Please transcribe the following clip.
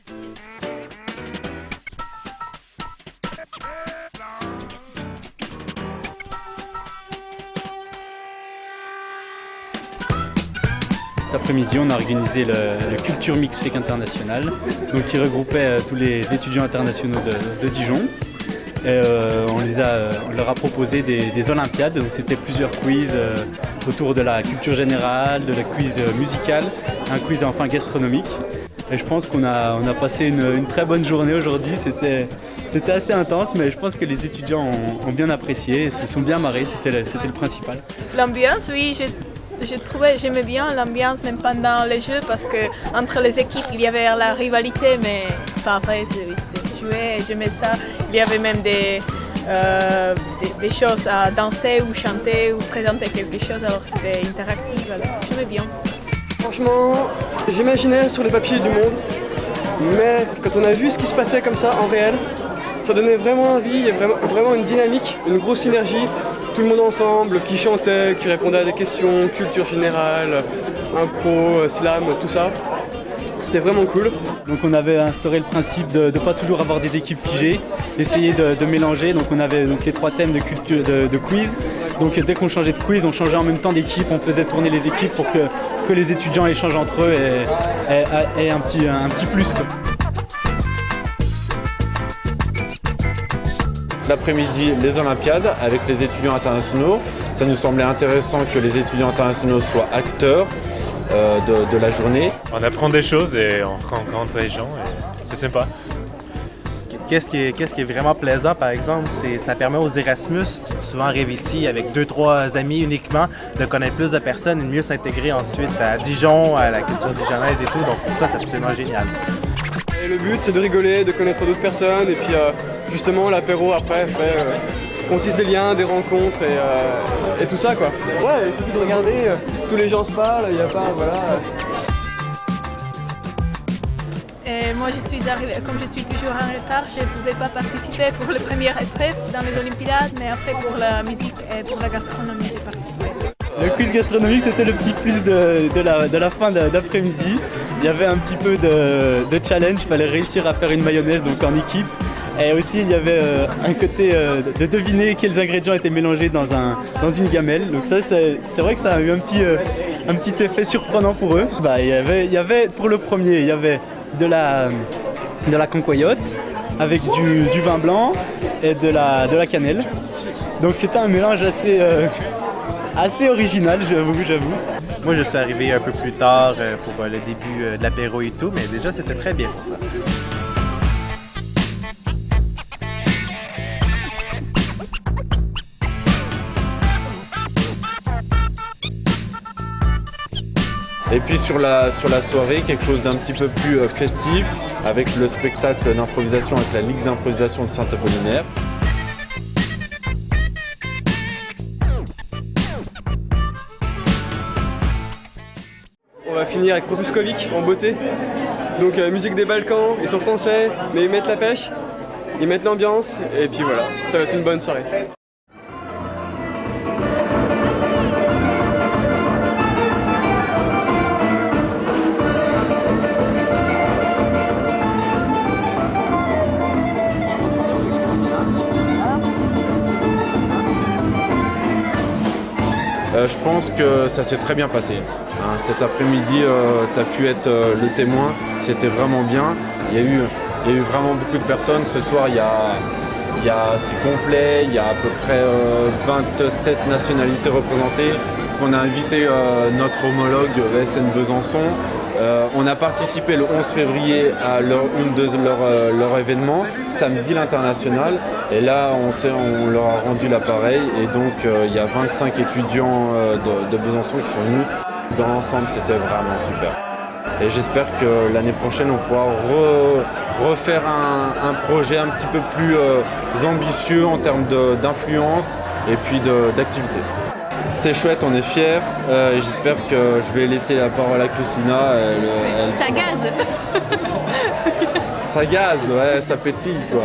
Cet après-midi, on a organisé le Culture Mixing International, donc qui regroupait tous les étudiants internationaux de Dijon. Et on leur a proposé des Olympiades, donc c'était plusieurs quiz autour de la culture générale, de la quiz musicale, un quiz enfin gastronomique. Et je pense qu'on a passé une très bonne journée aujourd'hui. C'était assez intense, mais je pense que les étudiants ont bien apprécié, se sont bien marrés, c'était le principal. L'ambiance, oui, j'aimais bien l'ambiance même pendant les jeux parce que entre les équipes il y avait la rivalité, mais pas après c'était joué, j'aimais ça. Il y avait même des choses à danser ou chanter ou présenter quelque chose, alors c'était interactif, alors j'aimais bien. Franchement, j'imaginais sur les papiers du monde, mais quand on a vu ce qui se passait comme ça en réel, ça donnait vraiment envie, il y avait vraiment une dynamique, une grosse synergie. Tout le monde ensemble, qui chantait, qui répondait à des questions, culture générale, impro, slam, tout ça. C'était vraiment cool. Donc on avait instauré le principe de ne pas toujours avoir des équipes figées, d'essayer de mélanger. Donc on avait donc les 3 thèmes de quiz. Donc dès qu'on changeait de quiz, on changeait en même temps d'équipe, on faisait tourner les équipes pour que les étudiants échangent entre eux et un petit plus, quoi. L'après-midi, les Olympiades avec les étudiants internationaux. Ça nous semblait intéressant que les étudiants internationaux soient acteurs de la journée. On apprend des choses et on rencontre les gens et c'est sympa. Qu'est-ce qui est vraiment plaisant, par exemple, ça permet aux Erasmus, qui souvent arrivent ici avec 2-3 amis uniquement, de connaître plus de personnes et de mieux s'intégrer ensuite à Dijon, à la culture dijonnaise et tout. Donc pour ça, c'est absolument génial. Et le but, c'est de rigoler, de connaître d'autres personnes et puis justement l'apéro après fait qu'on tisse des liens, des rencontres et tout ça, quoi. Ouais, il suffit de regarder, tous les gens se parlent, il n'y a pas, voilà. Et moi je suis arrivée, comme je suis toujours en retard, je ne pouvais pas participer pour la première épreuve dans les Olympiades, mais après pour la musique et pour la gastronomie j'ai participé. Le quiz gastronomique, c'était le petit quiz de la fin d'après-midi. Il y avait un petit peu de challenge, il fallait réussir à faire une mayonnaise donc en équipe. Et aussi il y avait un côté de deviner quels ingrédients étaient mélangés dans une gamelle. Donc ça c'est vrai que ça a eu un petit effet surprenant pour eux. Il y avait pour le premier, il y avait de la concoyote avec du vin blanc et de la cannelle. Donc c'était un mélange assez original, j'avoue. Moi, je suis arrivé un peu plus tard pour le début de l'apéro et tout, mais déjà, c'était très bien pour ça. Et puis sur la soirée, quelque chose d'un petit peu plus festif, avec le spectacle d'improvisation avec la Ligue d'improvisation de Saint-Apollinaire. On va finir avec Propuskovic en beauté. Donc musique des Balkans, ils sont français, mais ils mettent la pêche, ils mettent l'ambiance, et puis voilà, ça va être une bonne soirée. Je pense que ça s'est très bien passé. Cet après-midi, tu as pu être le témoin, c'était vraiment bien. Il y a eu vraiment beaucoup de personnes. Ce soir, c'est complet, il y a à peu près 27 nationalités représentées. On a invité notre homologue ESN Besançon. On a participé le 11 février à une de leur événement, Samedi l'International. Et là, on leur a rendu l'appareil. Et donc, il y a 25 étudiants de Besançon qui sont venus. Dans l'ensemble, c'était vraiment super. Et j'espère que l'année prochaine, on pourra refaire un projet un petit peu plus ambitieux en termes d'influence et puis d'activité. C'est chouette, on est fiers. J'espère que je vais laisser la parole à Christina. Ça gaze. Ça gaze, ouais, ça pétille quoi.